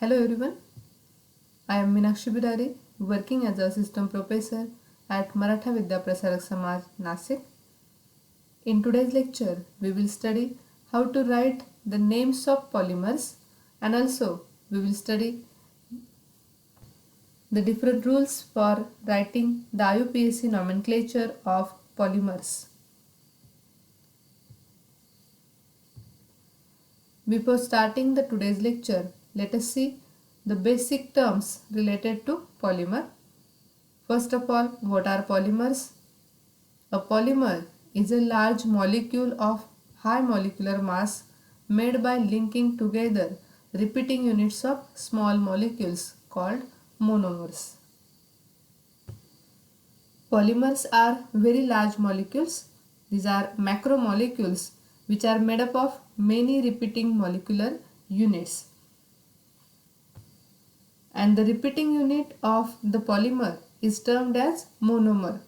Hello everyone, I am Meenakshi Bidari, working as a assistant professor at Maratha Vidya Prasarak Samaj, Nasik. In today's lecture, we will study how to write the names of polymers and also we will study the different rules for writing the IUPAC nomenclature of polymers. Before starting the today's lecture, let us see the basic terms related to polymer. First of all, what are polymers? A polymer is a large molecule of high molecular mass made by linking together repeating units of small molecules called monomers. Polymers are very large molecules. These are macromolecules which are made up of many repeating molecular units. And the repeating unit of the polymer is termed as monomer.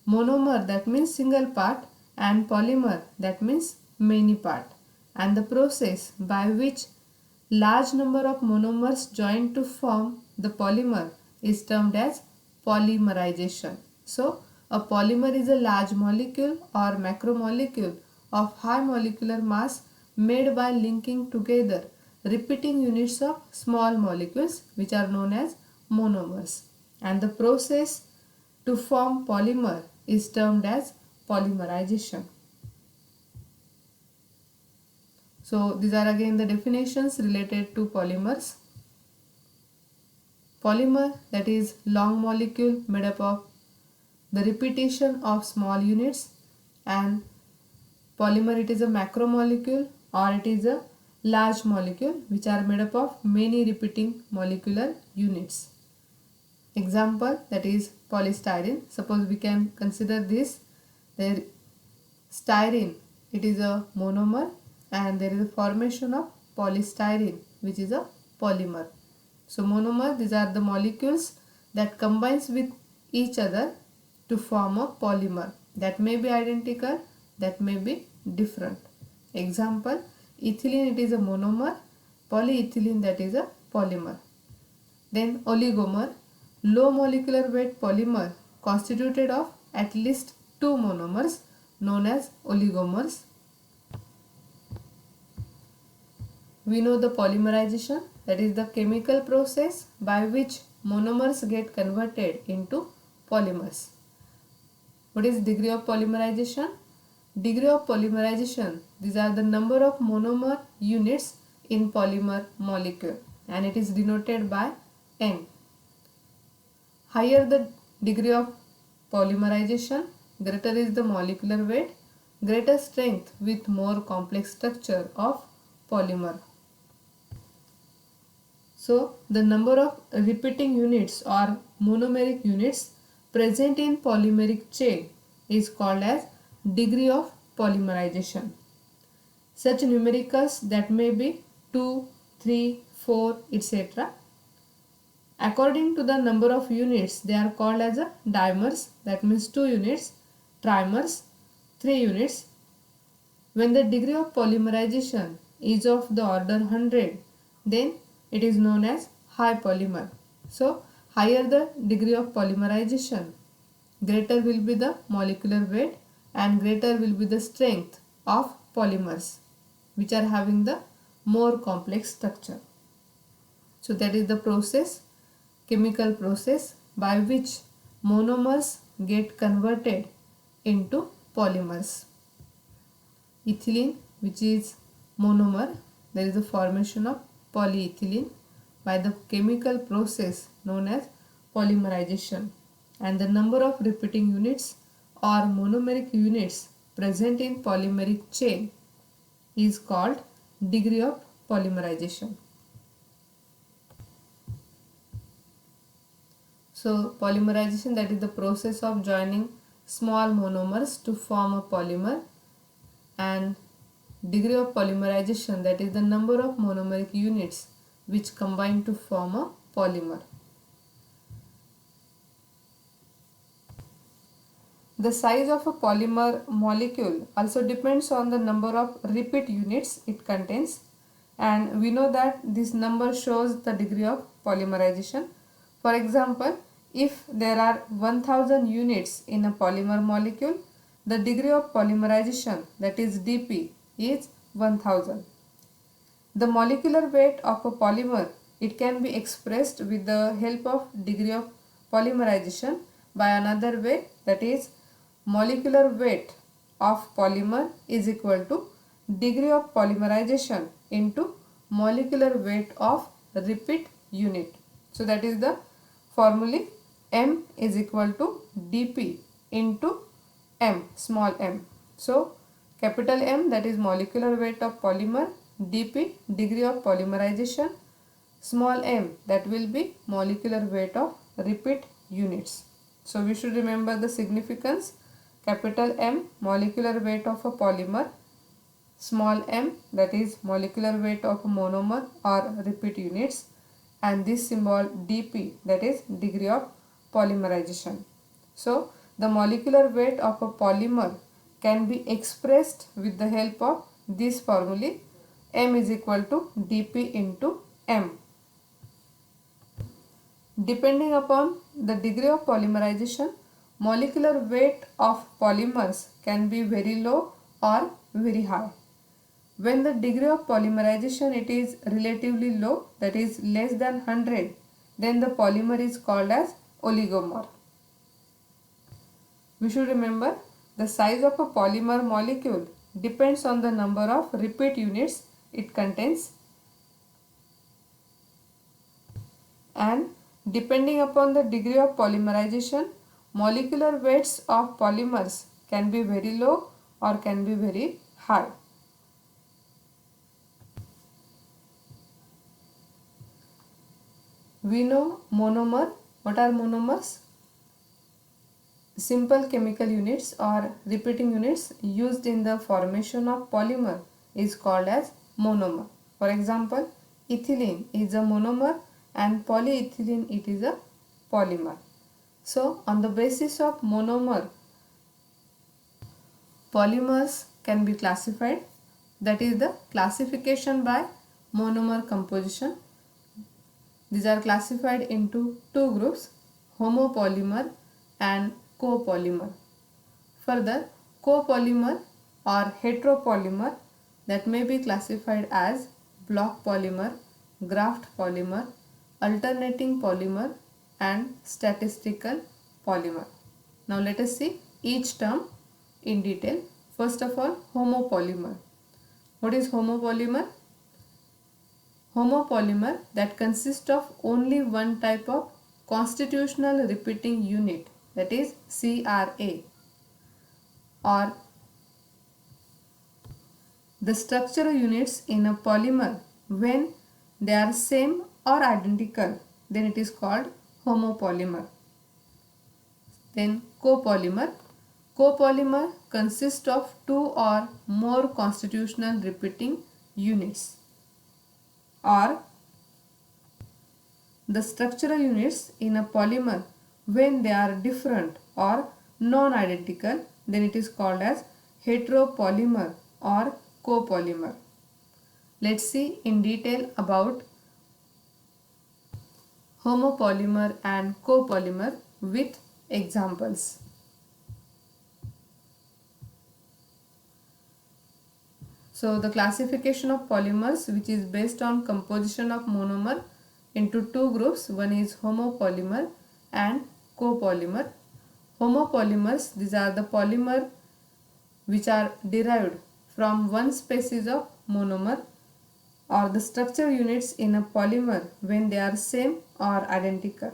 Monomer, that means single part, and polymer, that means many part. And the process by which large number of monomers join to form the polymer is termed as polymerization. So a polymer is a large molecule or macromolecule of high molecular mass made by linking together repeating units of small molecules which are known as monomers, and the process to form polymer is termed as polymerization. So these are again the definitions related to polymers. Polymer, that is long molecule made up of the repetition of small units, and polymer, it is a macromolecule or it is a large molecule which are made up of many repeating molecular units. Example, that is polystyrene. Suppose we can consider this. There styrene, it is a monomer and there is a formation of polystyrene which is a polymer. So monomer, these are the molecules that combines with each other to form a polymer. That may be identical, that may be different. Example, ethylene, it is a monomer, polyethylene, that is a polymer. Then oligomer, low molecular weight polymer constituted of at least two monomers known as oligomers. We know the polymerization, that is the chemical process by which monomers get converted into polymers. What is degree of polymerization? Degree of polymerization, these are the number of monomer units in polymer molecule and it is denoted by N. Higher the degree of polymerization, greater is the molecular weight, greater strength with more complex structure of polymer. So the number of repeating units or monomeric units present in polymeric chain is called as degree of polymerization. Such numericals that may be 2, 3, 4, etc. According to the number of units, they are called as a dimers, that means 2 units, trimers, 3 units. When the degree of polymerization is of the order 100, then it is known as high polymer. So higher the degree of polymerization, greater will be the molecular weight and greater will be the strength of polymers which are having the more complex structure. So that is the process, chemical process by which monomers get converted into polymers. Ethylene, which is monomer, there is a formation of polyethylene by the chemical process known as polymerization, and the number of repeating units or monomeric units present in polymeric chain is called degree of polymerization. So polymerization, that is the process of joining small monomers to form a polymer, and degree of polymerization, that is the number of monomeric units which combine to form a polymer. The size of a polymer molecule also depends on the number of repeat units it contains, and we know that this number shows the degree of polymerization. For example, if there are 1000 units in a polymer molecule, the degree of polymerization, that is dP, is 1000. The molecular weight of a polymer, it can be expressed with the help of degree of polymerization by another way, that is molecular weight of polymer is equal to degree of polymerization into molecular weight of repeat unit. So that is the formula. M is equal to dP into m, small m. So capital M, that is molecular weight of polymer, dP degree of polymerization, small m, that will be molecular weight of repeat units. So we should remember the significance. Capital M, molecular weight of a polymer, small m, that is molecular weight of a monomer or repeat units, and this symbol dP, that is degree of polymerization. So the molecular weight of a polymer can be expressed with the help of this formula. M is equal to dP into m. Depending upon the degree of polymerization, molecular weight of polymers can be very low or very high. When the degree of polymerization it is relatively low, that is less than 100, then the polymer is called as oligomer. We should remember the size of a polymer molecule depends on the number of repeat units it contains, and depending upon the degree of polymerization, molecular weights of polymers can be very low or can be very high. We know monomer. What are monomers? Simple chemical units or repeating units used in the formation of polymer is called as monomer. For example, ethylene is a monomer and polyethylene it is a polymer. So on the basis of monomer, polymers can be classified, that is the classification by monomer composition. These are classified into two groups, homopolymer and copolymer. Further, copolymer or heteropolymer, that may be classified as block polymer, graft polymer, alternating polymer and statistical polymer. Now let us see each term in detail. First of all, homopolymer. What is homopolymer? Homopolymer that consists of only one type of constitutional repeating unit, that is CRA, or the structural units in a polymer when they are same or identical, then it is called homopolymer. Then copolymer. Copolymer consists of two or more constitutional repeating units, or the structural units in a polymer when they are different or non-identical, then it is called as heteropolymer or copolymer. Let's see in detail about homopolymer and copolymer with examples. So the classification of polymers, which is based on composition of monomer into two groups, one is homopolymer and copolymer. Homopolymers, these are the polymer which are derived from one species of monomer, or the structure units in a polymer when they are same or identical.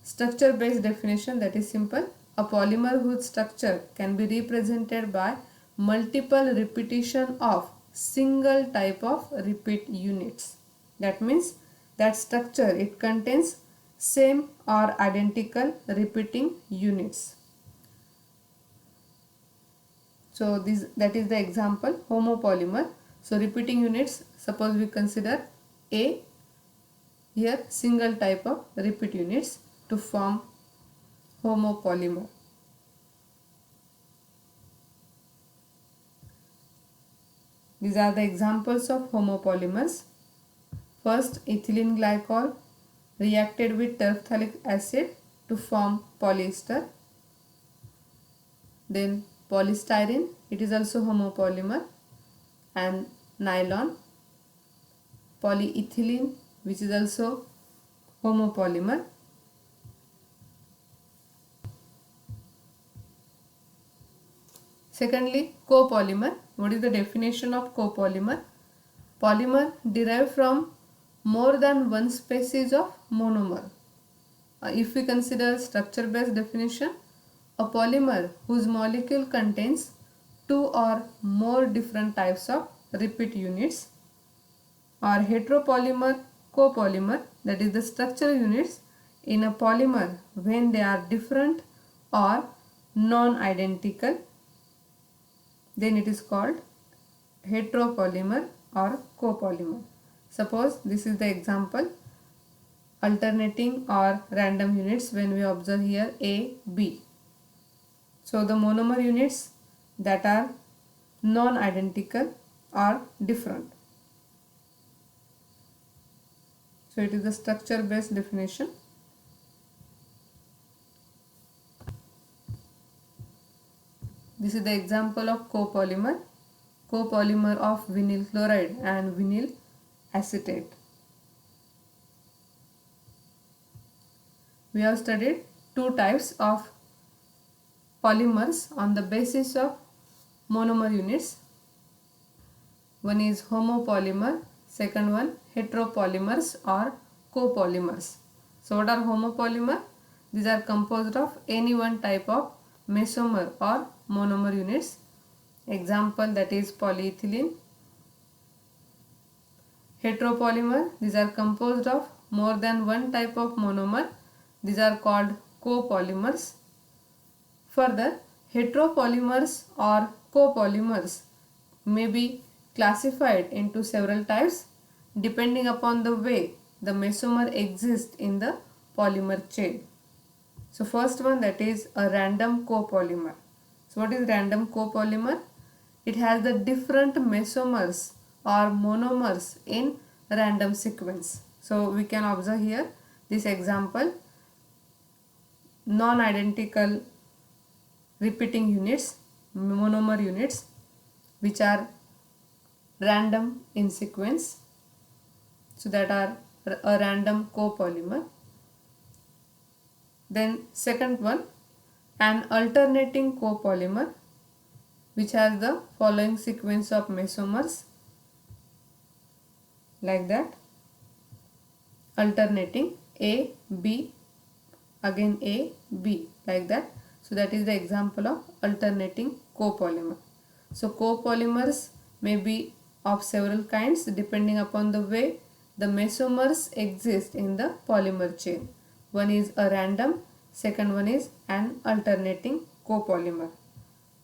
Structure based definition, that is simple. A polymer whose structure can be represented by multiple repetition of single type of repeat units. That means that structure it contains same or identical repeating units. So that is the example, homopolymer. So repeating units, suppose we consider A, here single type of repeat units to form homopolymer. These are the examples of homopolymers. First, ethylene glycol reacted with terephthalic acid to form polyester. Then polystyrene, it is also homopolymer, and nylon, polyethylene, which is also homopolymer. Secondly, copolymer. What is the definition of copolymer? Polymer derived from more than one species of monomer. If we consider structure based definition, a polymer whose molecule contains two or more different types of repeat units, or heteropolymer, copolymer, that is the structural units in a polymer when they are different or non-identical, then it is called heteropolymer or copolymer. Suppose this is the example, alternating or random units when we observe here A, B. So the monomer units that are non-identical or different. So it is the structure based definition. This is the example of copolymer. Copolymer of vinyl chloride and vinyl acetate. We have studied two types of polymers on the basis of monomer units. One is homopolymer, second one heteropolymers or copolymers. So what are homopolymer? These are composed of any one type of mesomer or monomer units. Example, that is polyethylene. Heteropolymer, these are composed of more than one type of monomer. These are called copolymers. Further, heteropolymers or copolymers may be classified into several types depending upon the way the mesomer exists in the polymer chain. So first one, that is a random copolymer. So what is random copolymer? It has the different mesomers or monomers in random sequence. So we can observe here this example, non-identical repeating units, monomer units, which are random in sequence. So that are a random copolymer. Then second one, an alternating copolymer, which has the following sequence of mesomers, like that, alternating A, B, again A, B, like that. So that is the example of alternating copolymer. So copolymers may be of several kinds depending upon the way the mesomers exist in the polymer chain. One is a random, second one is an alternating copolymer.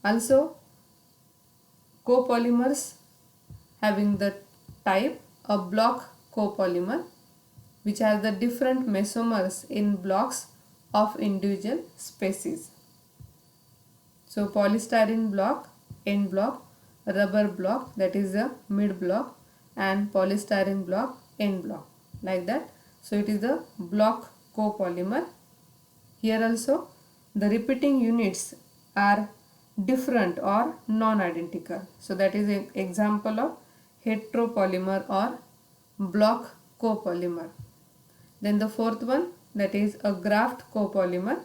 Also, copolymers having the type a block copolymer, which has the different mesomers in blocks of individual species. So polystyrene block, end block, rubber block, that is the mid block, and polystyrene block, end block, like that. So it is the block copolymer. Here also the repeating units are different or non-identical. So that is an example of heteropolymer or block copolymer. Then the fourth one, that is a graft copolymer,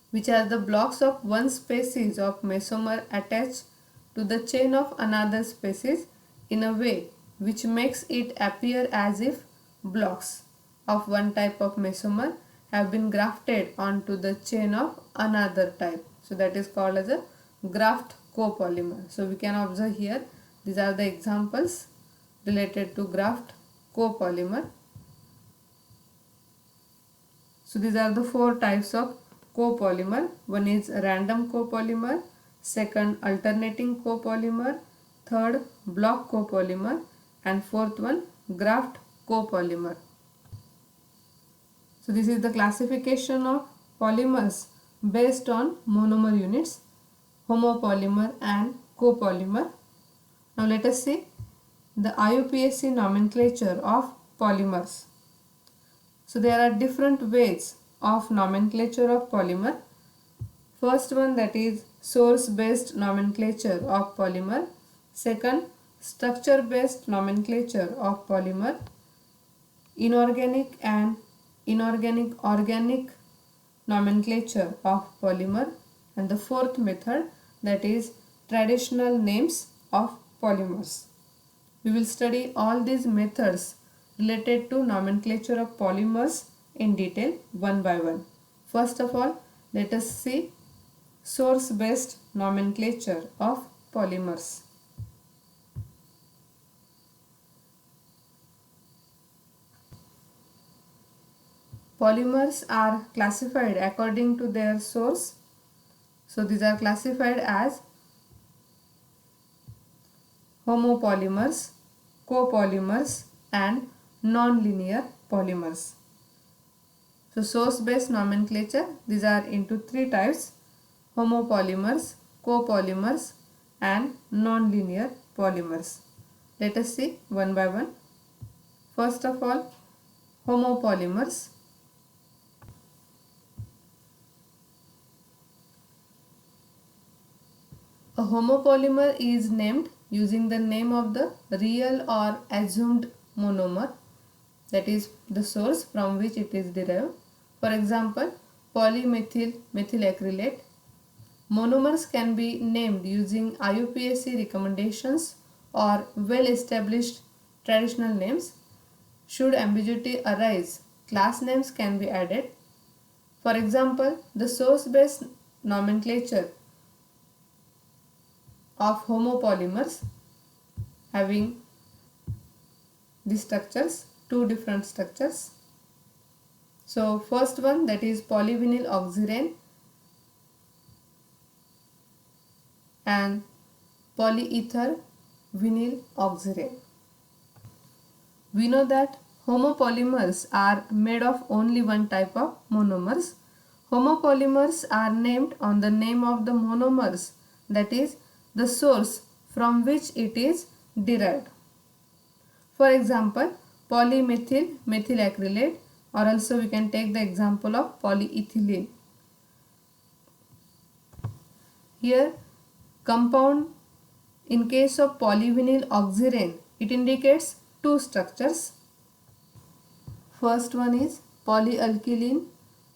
which has the blocks of one species of mesomer attached to the chain of another species in a way which makes it appear as if blocks of one type of mesomer have been grafted onto the chain of another type. So that is called as a graft copolymer. So we can observe here, these are the examples related to graft copolymer. So these are the four types of copolymer. One is random copolymer, second alternating copolymer, third block copolymer, and fourth one graft copolymer. So this is the classification of polymers based on monomer units, homopolymer and copolymer. Now let us see the IUPAC nomenclature of polymers. So there are different ways of nomenclature of polymer. First one, that is source based nomenclature of polymer. Second, structure based nomenclature of polymer. Inorganic and inorganic organic nomenclature of polymer. And the fourth method, that is traditional names of polymers. We will study all these methods related to nomenclature of polymers in detail one by one. First of all, let us see source based nomenclature of polymers. Polymers are classified according to their source. So these are classified as homopolymers, copolymers and non-linear polymers. So source based nomenclature, these are into three types: homopolymers, copolymers and non-linear polymers. Let us see one by one. First of all, homopolymers. A homopolymer is named using the name of the real or assumed monomer, that is the source from which it is derived. For example, polymethyl methylacrylate. Monomers can be named using IUPAC recommendations or well-established traditional names. Should ambiguity arise, class names can be added. For example, the source-based nomenclature of homopolymers having these structures, two different structures. So first one, that is polyvinyl oxirane and polyether vinyl oxirane. We know that homopolymers are made of only one type of monomers. Homopolymers are named on the name of the monomers, that is the source from which it is derived. For example, polymethyl methylacrylate, or also we can take the example of polyethylene. Here compound, in case of polyvinyl oxirane, it indicates two structures. First one is polyalkylene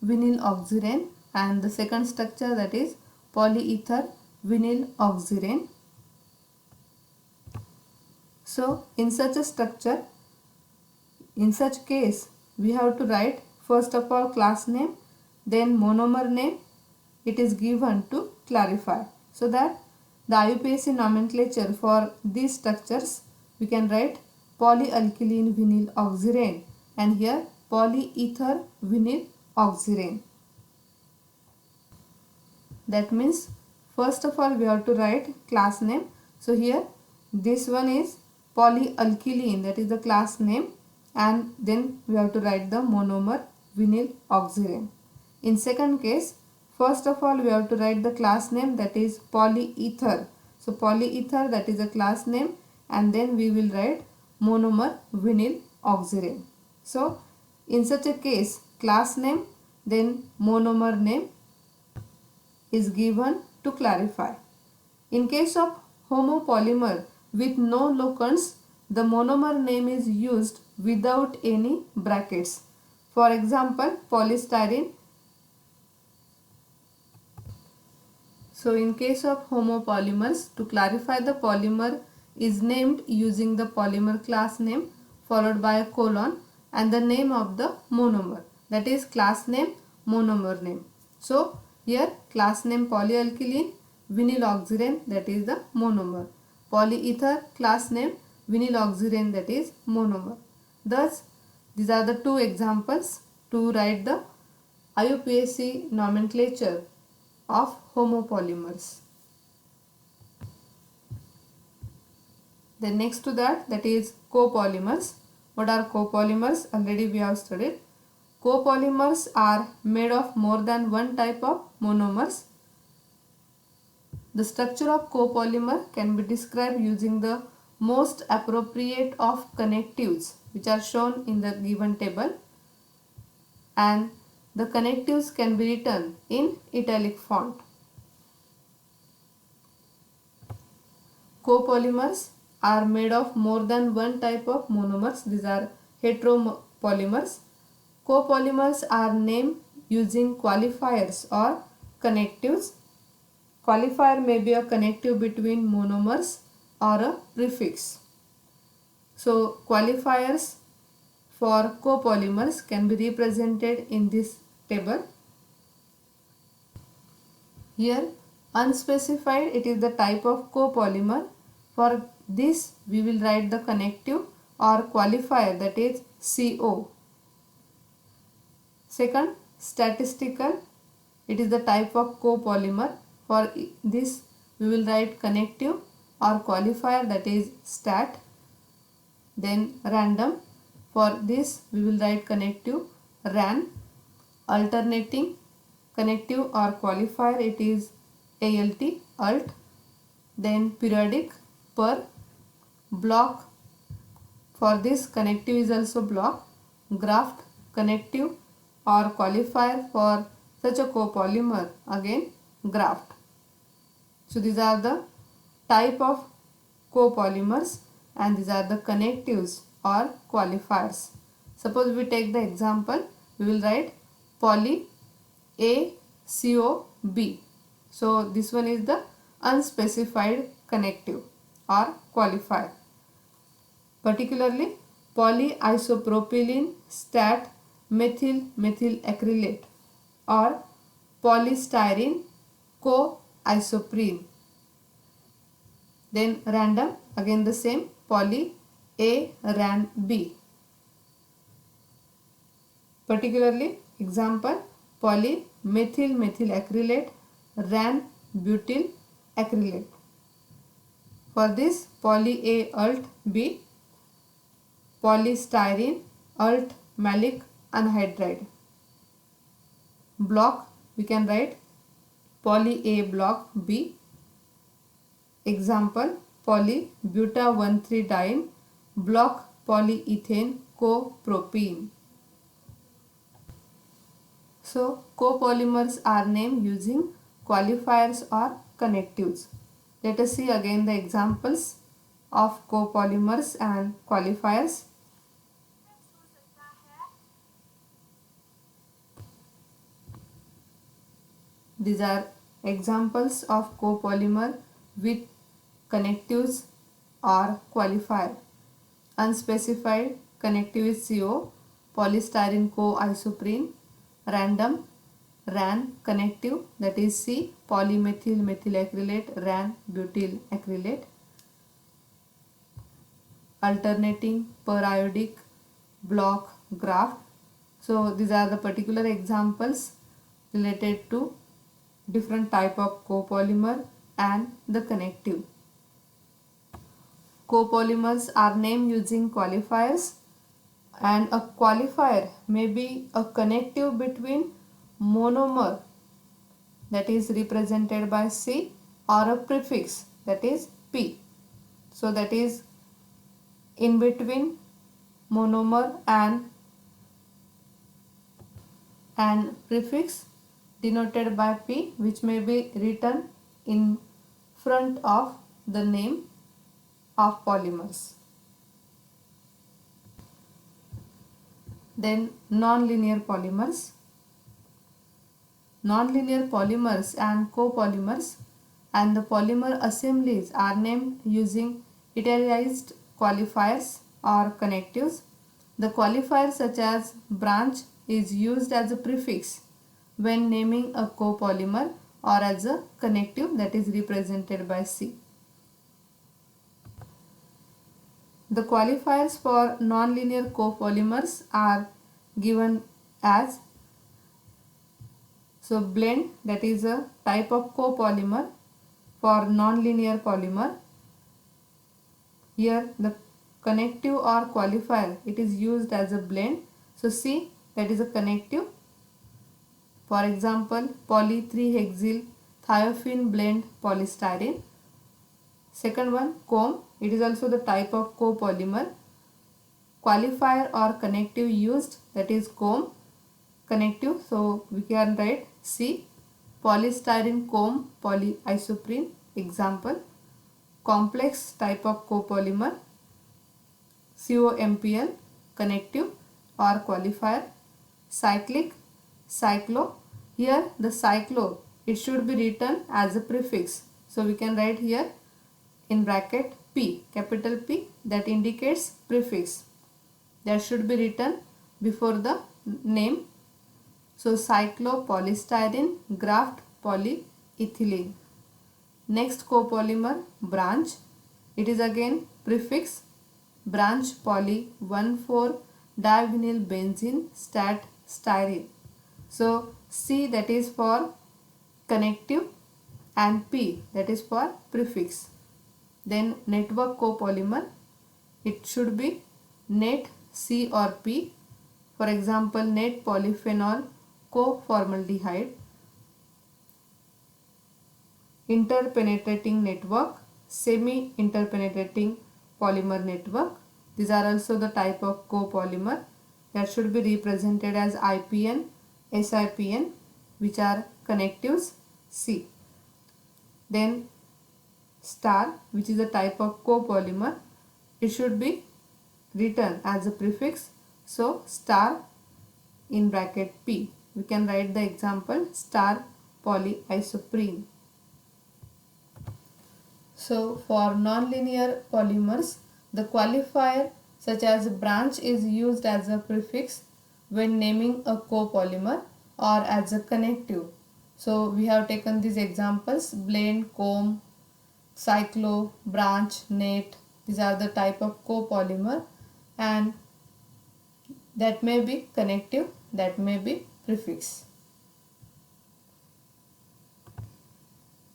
vinyl oxirane and the second structure, that is polyether vinyl oxirane. So in such a structure, in such case, we have to write first of all class name, then monomer name. It is given to clarify, so that the IUPAC nomenclature for these structures, we can write polyalkylene vinyl oxirane and here polyether vinyl oxirane. That means first of all we have to write class name. So here this one is polyalkylene, that is the class name, and then we have to write the monomer vinyl oxirane. In second case, first of all we have to write the class name, that is polyether. So polyether, that is a class name, and then we will write monomer vinyl oxirane. So in such a case, class name then monomer name is given to clarify. In case of homopolymer with no locants, the monomer name is used without any brackets. For example, polystyrene. So in case of homopolymers, to clarify, the polymer is named using the polymer class name followed by a colon and the name of the monomer, that is class name, monomer name. So here class name polyalkylene vinyl oxirane, that is the monomer. Polyether, class name vinyl oxirane, that is monomer. Thus these are the two examples to write the IUPAC nomenclature of homopolymers. Then next to that, that is copolymers. What are copolymers? Already we have studied. Copolymers are made of more than one type of monomers. The structure of copolymer can be described using the most appropriate of connectives which are shown in the given table, and the connectives can be written in italic font. Copolymers are made of more than one type of monomers. These are heteropolymers. Copolymers are named using qualifiers or connectives. Qualifier may be a connective between monomers or a prefix. So qualifiers for copolymers can be represented in this table. Here unspecified, it is the type of copolymer. For this we will write the connective or qualifier, that is CO. Second, statistical, it is the type of copolymer. For this we will write connective or qualifier, that is stat. Then random, for this we will write connective ran. Alternating connective or qualifier, it is alt. Then periodic, per. Block, for this connective is also block. Graft, connective or qualifier for such a copolymer, again graft. So these are the type of copolymers and these are the connectives or qualifiers. Suppose we take the example, we will write poly A CO B. So this one is the unspecified connective or qualifier. Particularly polyisopropylene stat methyl acrylate or polystyrene coisoprene. Then random, again the same, poly A ran B. Particularly example, poly methyl acrylate ran butyl acrylate. For this poly A alt B, polystyrene alt malic anhydride. Block, we can write poly A block B. Example, poly buta 1,3-diene block polyethane copropene. So copolymers are named using qualifiers or connectives. Let us see again the examples of copolymers and qualifiers. These are examples of copolymer with connectives or qualifier. Unspecified, connective is CO, polystyrene coisoprene. Random, ran, connective, that is C, polymethyl acrylate ran butyl acrylate. Alternating, periodic, block, graft. So these are the particular examples related to different type of copolymer and the connective. Copolymers are named using qualifiers, and a qualifier may be a connective between monomer, that is represented by C, or a prefix, that is P. So that is in between monomer and prefix denoted by P, which may be written in front of the name of polymers. Then non-linear polymers. Non-linear polymers and copolymers and the polymer assemblies are named using italicized qualifiers or connectives. The qualifier such as branch is used as a prefix when naming a copolymer or as a connective, that is represented by C. The qualifiers for nonlinear copolymers are given as, so blend, that is a type of copolymer for nonlinear polymer. Here the connective or qualifier, it is used as a blend. So C, that is a connective. For example, poly 3-hexyl thiophene blend polystyrene. Second one, comb. It is also the type of copolymer. Qualifier or connective used, that is comb. Connective, so we can write C. Polystyrene comb polyisoprene. Example, complex type of copolymer, COMPL. Connective or qualifier. Cyclic, cyclo. Here the cyclo, it should be written as a prefix. So we can write here in bracket P, capital P, that indicates prefix. That should be written before the name. So cyclopolystyrene graft polyethylene. Next copolymer, branch. It is again prefix, branch poly 1,4-divinyl benzene stat styrene. So C, that is for connective, and P, that is for prefix. Then network copolymer, it should be net C or P. For example, net polyphenol coformaldehyde. Interpenetrating network, semi-interpenetrating polymer network. These are also the type of copolymer that should be represented as IPN, SIPN, which are connectives C. Then star, which is a type of copolymer, it should be written as a prefix. So star in bracket P. We can write the example star polyisoprene. So for nonlinear polymers, the qualifier such as branch is used as a prefix when naming a copolymer or as a connective. So we have taken these examples: blend, comb, cyclo, branch, net. These are the type of copolymer, and that may be connective, that may be prefix.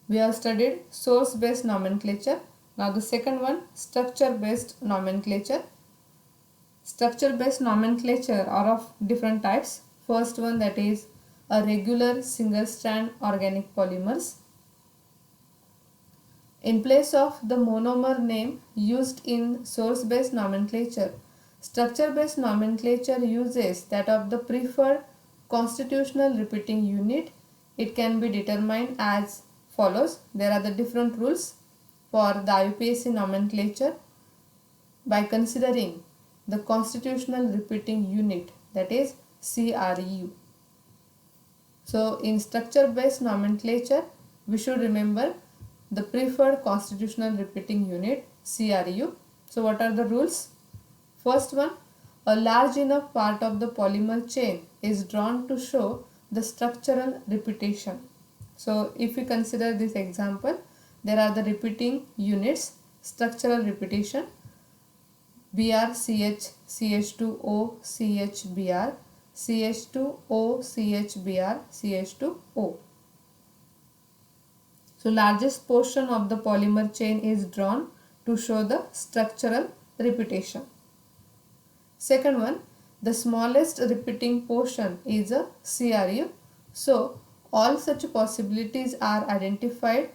We have studied source based nomenclature. Now the second one, structure based nomenclature. Structure based nomenclature are of different types. First one, that is a regular single strand organic polymers. In place of the monomer name used in source based nomenclature, structure based nomenclature uses that of the preferred constitutional repeating unit. It can be determined as follows. There are the different rules for the IUPAC nomenclature by considering the constitutional repeating unit, that is CRU. So in structure based nomenclature, we should remember the preferred constitutional repeating unit, CRU. So what are the rules? First one, a large enough part of the polymer chain is drawn to show the structural repetition. So if we consider this example, there are the repeating units, structural repetition, BrCH CH2O CHBr, CH2O CHBr, CH2O. So largest portion of the polymer chain is drawn to show the structural repetition. Second one, the smallest repeating portion is a CRU. So all such possibilities are identified,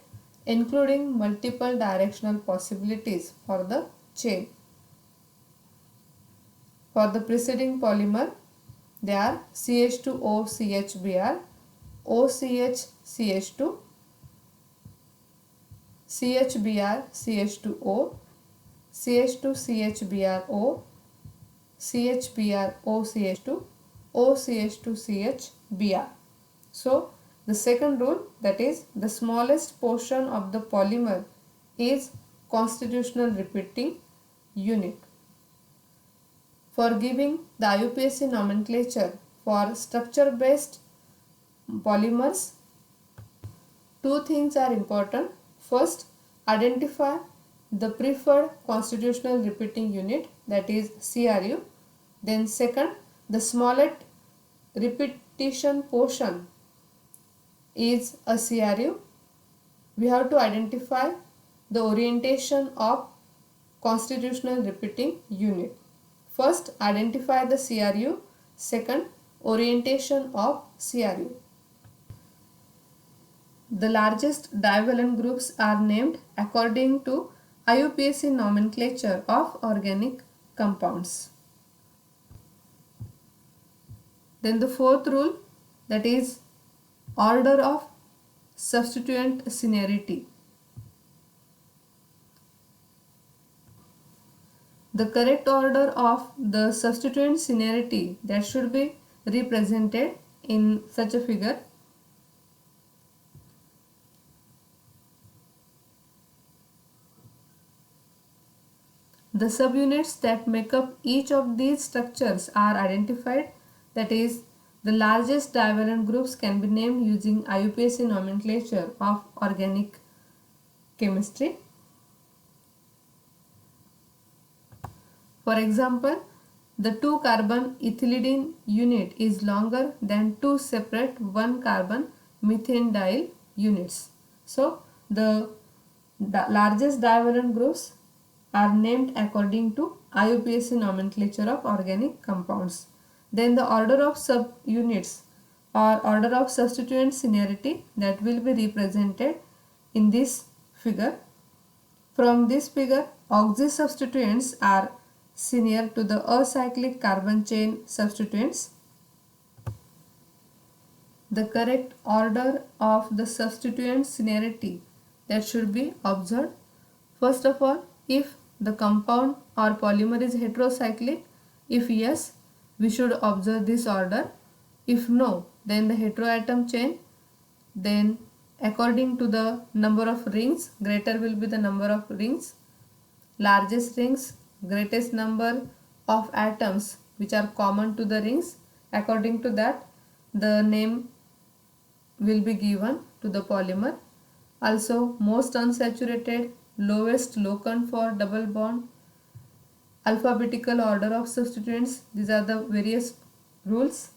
including multiple directional possibilities for the chain. For the preceding polymer, they are CH2O CHBr, OCH CH2, CHBr CH2O, CH2 CHBrO, CHBrO CH2, OCH2 CHBr. So the second rule, that is the smallest portion of the polymer is constitutional repeating unit. For giving the IUPAC nomenclature for structure based polymers, two things are important. First, identify the preferred constitutional repeating unit, that is CRU. Then second, the smallest repetition portion is a CRU. We have to identify the orientation of constitutional repeating unit. First, identify the CRU. Second, orientation of CRU. The largest divalent groups are named according to IUPAC nomenclature of organic compounds. Then the fourth rule, that is order of substituent seniority. The correct order of the substituent seniority that should be represented in such a figure. The subunits that make up each of these structures are identified, that is, the largest divalent groups can be named using IUPAC nomenclature of organic chemistry. For example, the 2-carbon ethylidene unit is longer than 2 separate 1-carbon methanediol units. So, the largest divalent groups are named according to IUPAC nomenclature of organic compounds. Then the order of subunits or order of substituent seniority that will be represented in this figure. From this figure, oxy substituents are senior to the acyclic carbon chain substituents. The correct order of the substituent seniority that should be observed. First of all, if the compound or polymer is heterocyclic, if yes, we should observe this order. If no, then the heteroatom chain, then according to the number of rings, greater will be the number of rings, largest rings, greatest number of atoms which are common to the rings. According to that, the name will be given to the polymer. Also, most unsaturated, lowest locant for double bond, alphabetical order of substituents. These are the various rules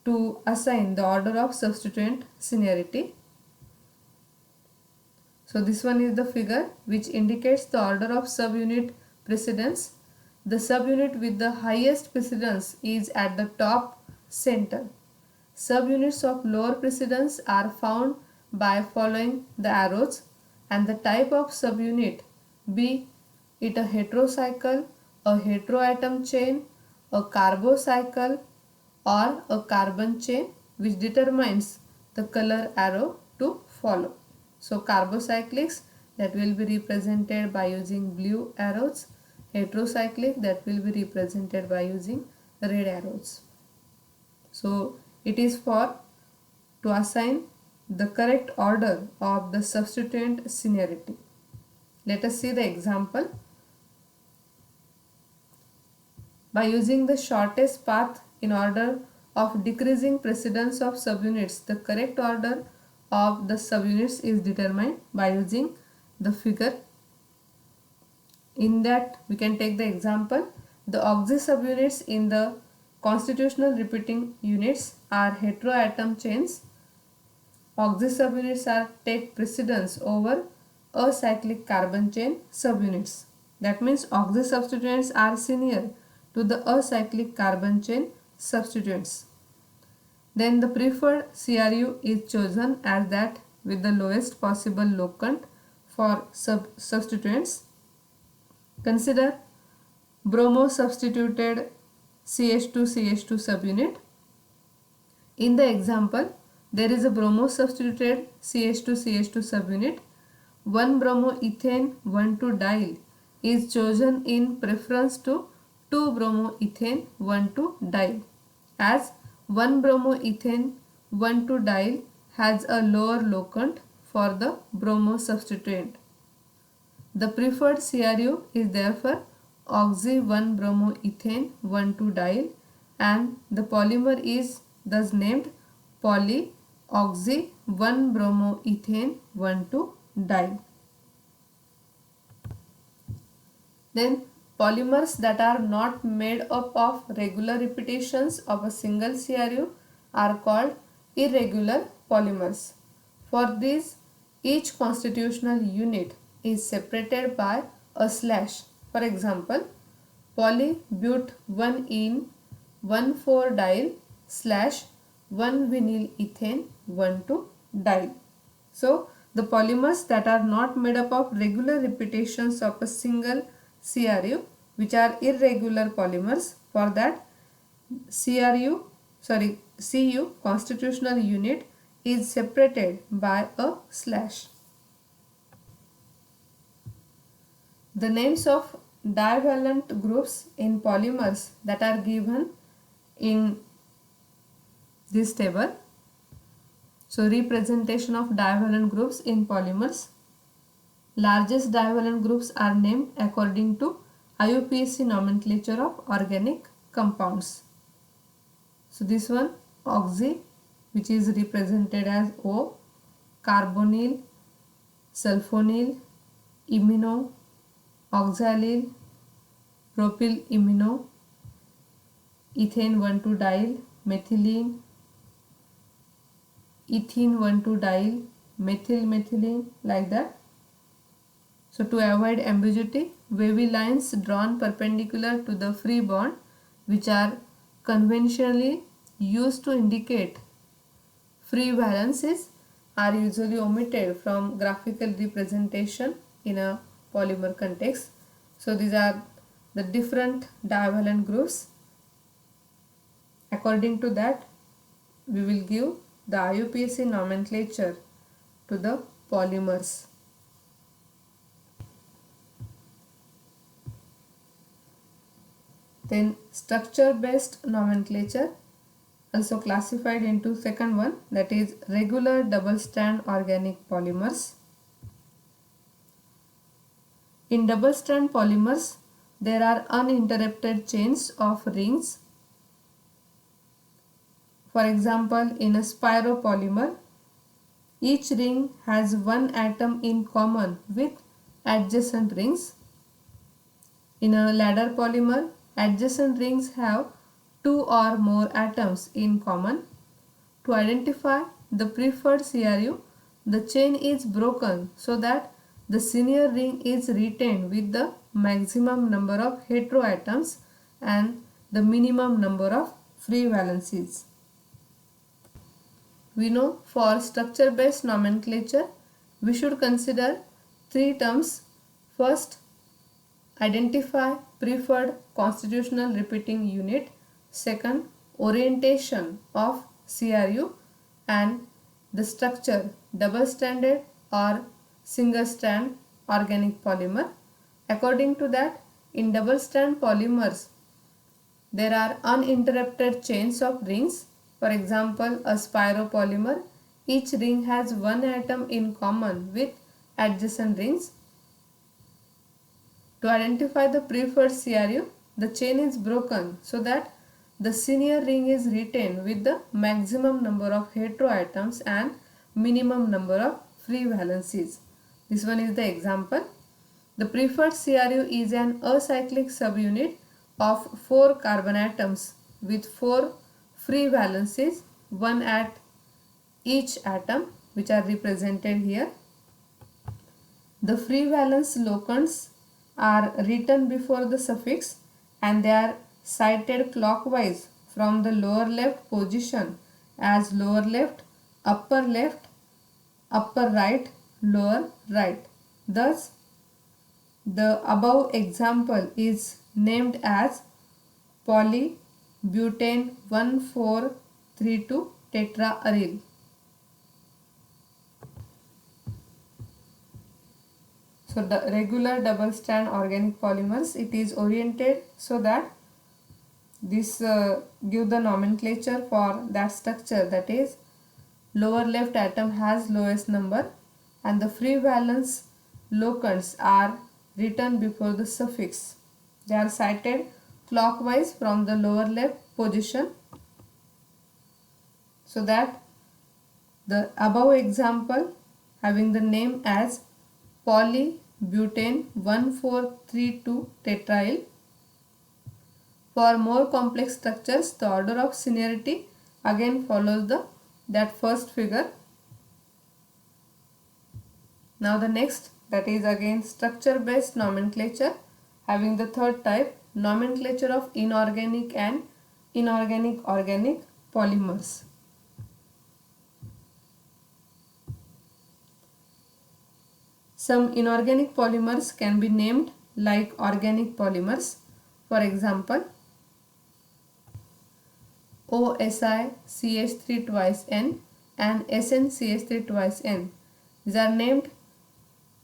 to assign the order of substituent seniority. So this one is the figure which indicates the order of subunit precedence. The subunit with the highest precedence is at the top center. Subunits of lower precedence are found by following the arrows, and the type of subunit, be it a heterocycle, a heteroatom chain, a carbocycle, or a carbon chain, which determines the color arrow to follow. So carbocyclics, that will be represented by using blue arrows, heterocyclic, that will be represented by using red arrows. So it is for to assign the correct order of the substituent seniority. Let us see the example. By using the shortest path in order of decreasing precedence of subunits, the correct order of the subunits is determined by using the figure. In that, we can take the example. The oxy subunits in the constitutional repeating units are heteroatom chains. Oxy subunits take precedence over acyclic carbon chain subunits. That means oxy substituents are senior to the acyclic carbon chain substituents. Then the preferred CRU is chosen as that with the lowest possible locant for substituents. Consider bromo substituted CH2 subunit. In the example, there is a bromo substituted CH2 subunit. 1-bromoethane 1,2-diol is chosen in preference to 2-bromoethane 1,2-diol, as 1-bromoethane 1,2-diol has a lower locant for the bromo substituent. The preferred CRU is therefore oxy 1-bromoethane 1,2-diol, and the polymer is thus named polyoxy 1-bromoethane 1,2-diol. Then polymers that are not made up of regular repetitions of a single CRU are called irregular polymers. For these, each constitutional unit is separated by a slash. For example, polybut-1-ene 1,4-diol / 1-vinyl ethane 1,2-diol. So the polymers that are not made up of regular repetitions of a single CRU, which are irregular polymers, for that CU constitutional unit is separated by a slash. The names of divalent groups in polymers that are given in this table. So representation of divalent groups in polymers. Largest divalent groups are named according to IUPAC nomenclature of organic compounds. So this one, oxy, which is represented as O, carbonyl, sulfonyl, imino, oxalyl, propylimino, ethane 1,2-diol, methylene, ethene 1,2-diol, methylene, like that. So to avoid ambiguity, wavy lines drawn perpendicular to the free bond, which are conventionally used to indicate free valences, are usually omitted from graphical representation in a polymer context. So these are the different divalent groups. According to that, we will give the IUPAC nomenclature to the polymers. Then structure based nomenclature, also classified into second one, that is regular double strand organic polymers. In double strand polymers, there are uninterrupted chains of rings. For example, in a spiropolymer, each ring has one atom in common with adjacent rings. In a ladder polymer, adjacent rings have two or more atoms in common. To identify the preferred CRU, the chain is broken so that the senior ring is retained with the maximum number of heteroatoms and the minimum number of free valencies. We know for structure based nomenclature, we should consider three terms. First, identify preferred constitutional repeating unit. Second, orientation of CRU, and the structure, double stranded or single strand organic polymer. According to that, in double strand polymers, there are uninterrupted chains of rings. For example, a spiropolymer, each ring has one atom in common with adjacent rings. To identify the preferred CRU, the chain is broken so that the senior ring is retained with the maximum number of heteroatoms and minimum number of free valencies. This one is the example. The preferred CRU is an acyclic subunit of 4 carbon atoms with 4 free valencies, one at each atom, which are represented here. The free valence locants are written before the suffix and they are cited clockwise from the lower left position as lower left, upper right, lower right. Thus, the above example is named as polybutane 1,4,3,2 tetraaryl. So the regular double strand organic polymers, it is oriented so that this give the nomenclature for that structure, that is lower left atom has lowest number and the free valence locants are written before the suffix. They are cited clockwise from the lower left position, so that the above example having the name as polybutane 1,4,3,2 tetraaryl. For more complex structures, the order of seniority again follows that first figure. Now the next, that is again structure based nomenclature, having the third type, nomenclature of inorganic and inorganic organic polymers. Some inorganic polymers can be named like organic polymers. For example, OSI CH3 2N and SNCH3 2N. These are named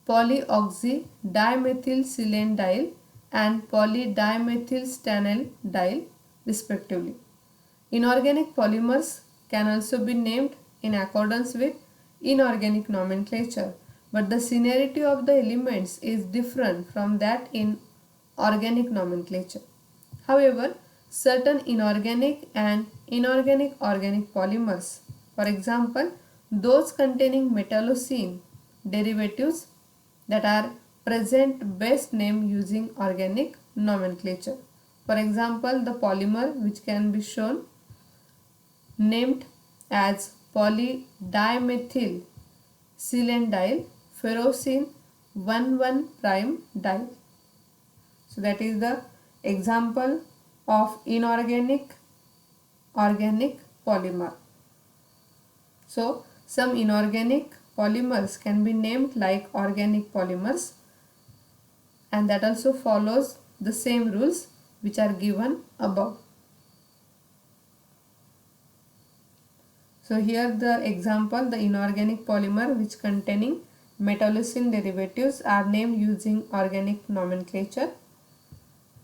polyoxydimethylsilanediol and polydimethylstanaldehyde respectively. Inorganic polymers can also be named in accordance with inorganic nomenclature, but the seniority of the elements is different from that in organic nomenclature. However, certain inorganic and inorganic organic polymers, for example, those containing metallocene derivatives that are present best named using organic nomenclature. For example, the polymer which can be shown named as polydimethyl silanediol ferrocene 1,1' diol. So that is the example of inorganic organic polymer. So some inorganic polymers can be named like organic polymers, and that also follows the same rules which are given above. So here the example, the inorganic polymer which containing metallocene derivatives are named using organic nomenclature.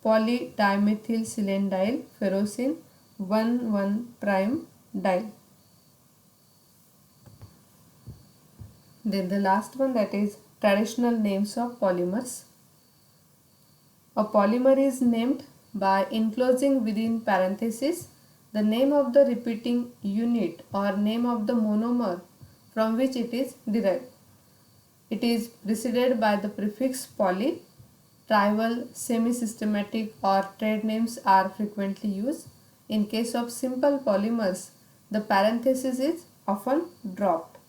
Polydimethylsilanediol ferrocene 1,1' diol. Then the last one, that is traditional names of polymers. A polymer is named by enclosing within parentheses the name of the repeating unit or name of the monomer from which it is derived. It is preceded by the prefix poly. Trivial, semi-systematic or trade names are frequently used. In case of simple polymers, the parenthesis is often dropped.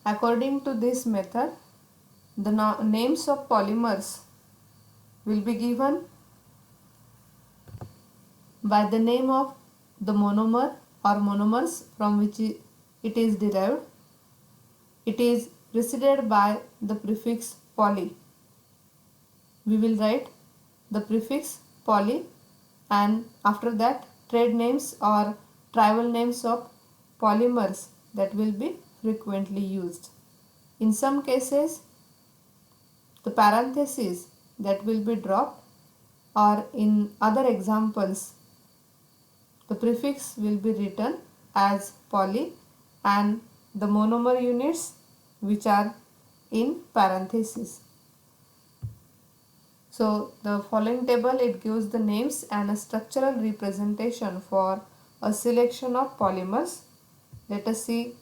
According to this method, the names of polymers will be given by the name of the monomer or monomers from which it is derived. It is preceded by the prefix poly. We will write the prefix poly, and after that trade names or trivial names of polymers that will be frequently used. In some cases, the parentheses that will be dropped, or in other examples, the prefix will be written as poly and the monomer units which are in parentheses. So the following table, it gives the names and a structural representation for a selection of polymers. Let us see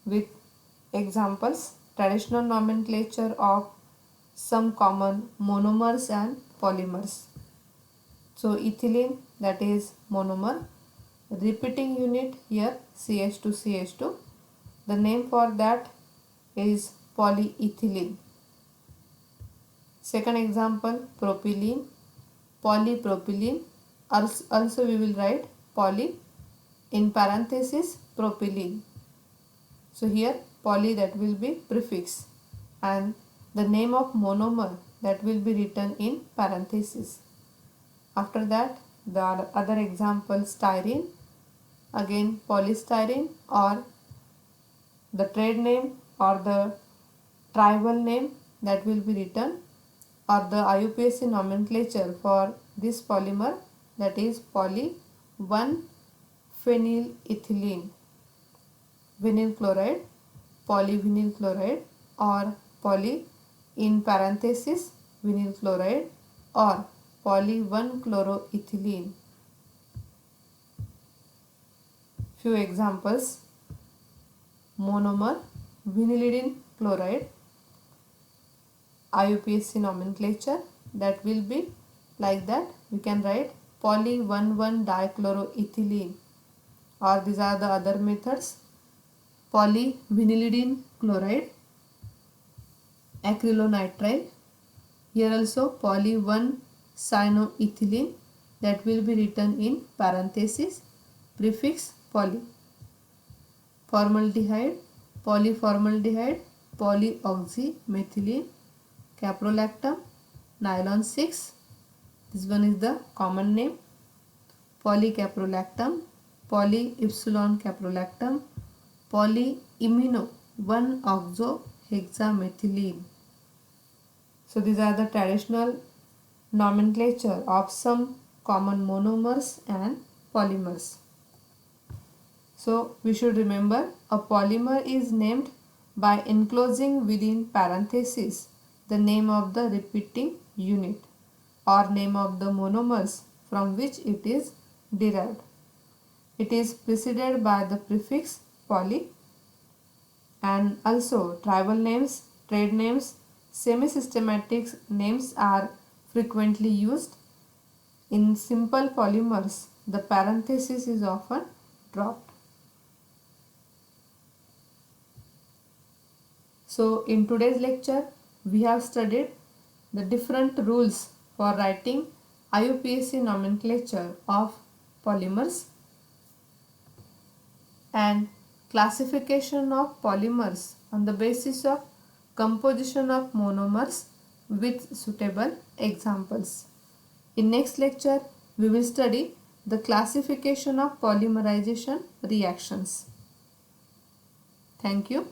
with examples traditional nomenclature of some common monomers and polymers. So ethylene, that is monomer. Repeating unit here CH2CH2. The name for that is polyethylene. Second example, propylene, polypropylene. Also we will write poly in parenthesis propylene. So here poly, that will be prefix, and the name of monomer that will be written in parenthesis. After that, the other example, styrene, again polystyrene, or the trade name or the trivial name that will be written, or the IUPAC nomenclature for this polymer, that is poly 1-phenylethylene vinyl chloride, polyvinyl chloride, or poly in parenthesis vinyl chloride, or poly 1-chloroethylene. Few examples: monomer vinylidene chloride, IUPAC nomenclature that will be like that. We can write poly 1,1-dichloroethylene, or these are the other methods: polyvinylidene chloride, acrylonitrile. Here also poly 1-cyanoethylene, that will be written in parenthesis prefix poly. Formaldehyde, polyformaldehyde, polyoxymethylene, caprolactam, nylon 6. This one is the common name. Polycaprolactam, polyepsilon caprolactam, polyimino 1-oxohexamethylene. So these are the traditional nomenclature of some common monomers and polymers. So we should remember a polymer is named by enclosing within parentheses the name of the repeating unit or name of the monomers from which it is derived. It is preceded by the prefix poly, and also tribal names, trade names, semi-systematic names are frequently used. In simple polymers, the parenthesis is often dropped. So in today's lecture, we have studied the different rules for writing IUPAC nomenclature of polymers and classification of polymers on the basis of composition of monomers with suitable examples. In next lecture, we will study the classification of polymerization reactions. Thank you.